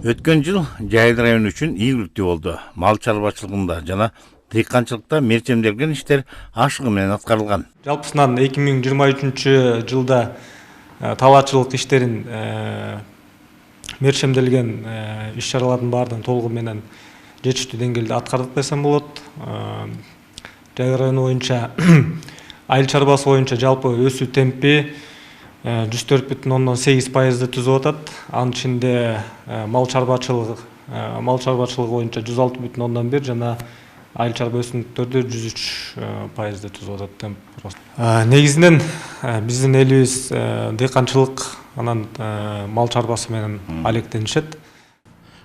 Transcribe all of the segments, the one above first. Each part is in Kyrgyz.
Өткөн жыл Жайыл району үчүн ийгиликтүү болду. Мал чарбачылыгында жана дыйканчылыкта мерчемделген иштер ашыгы менен аткарылган. Жалпысынан 2023 жылда талаачылык иштерин мерчемделген иш-чаралардын баардыгын толугу менен жетиштүү деңгээлде аткардык десем болот. Жайыл району боюнча айыл чарбасы боюнча жалпы өсүү темпи 104,8% түзүп атат. Анын ичинде мал чарбачылыгы боюнча 106,1 жана айыл чарба өсүмдүктөрдө 103% түзүп атат темп. Негизинен биздин элибиз дыйканчылык анан мал чарбасы менен алектенишет.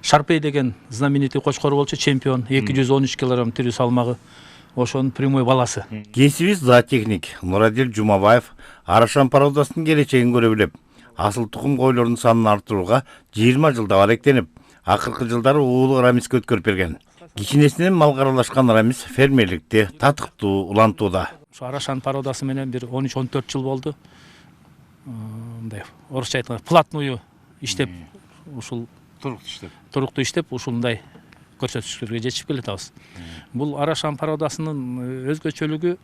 Шарпей деген знаменитый кочкор болчу, чемпион, 213 кг тирүү салмагы. Ошонун прямой баласы. Кесибиз зоотехник Нурадил Жумабаев Арашан породасынын келечегин көрө билип, асыл тукум койлордун санын артырууга 20 жылда алектенип, акыркы жылдары уулу рамиске өткөрүп берген. Кичинесинен малга аралашкан рамис фермерликти татыктуу улантууда. Ошо Арашан породасы менен бир 13-14 жыл болду. Мындай орусча айтканда платную иштеп, ушул туруктуу иштеп, ушундай көрсөтүштөргө жетишип келатабыз. Бул Арашан породасынын өзгөчөлүгү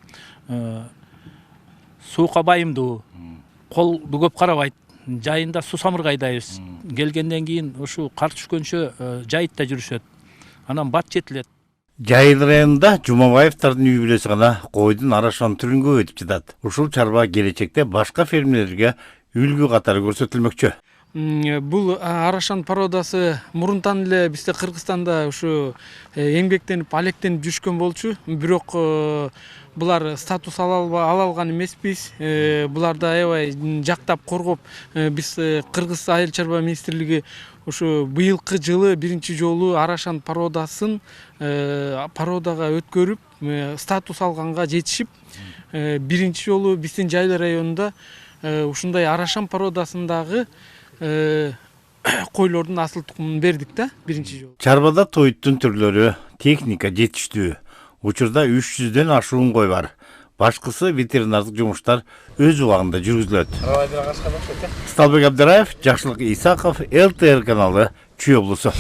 суукка байымдуу, колду көп карабайт, жайында суу самырга айдайбыз. Келгенден кийин ушу кар түшкөнчө жайытта жүрүшөт. Анан бат жетилет. Жайыл районунда Жумабаевдардын үй бүлөсү гана койдун Арашан түрүн көбөйтүп жатат. Ушул чарба келечекте башка фермерлерге үлгү катары көрсөтүлмөкчү. Бул Арашан породасы мурунтан эле бизде Кыргызстанда ушу эмгектенип алектенип жүрүшкөн болчу. Бирок булар статус ала алган эмеспиз. Буларды аябай жактап коргоп, биз Кыргыз айыл чарба министрлиги ушу быйылкы жылы биринчи жолу Арашан породасын породага өткөрүп, статус алганга жетишип, биринчи жолу биздин Жайыл районунда ушундай Арашан породасындагы койлордун асыл тукумун бердик да биринчи жолу. Чарбада тоюттун түрлөрү, техника жетиштүү. Учурда 300дөн ашуун кой бар. Башкысы ветеринардык жумуштар өз убагында жүргүзүлөт. Сталбек Абдыраев, Жакшылык Исаков, ЛТР каналы, Чүй облусу.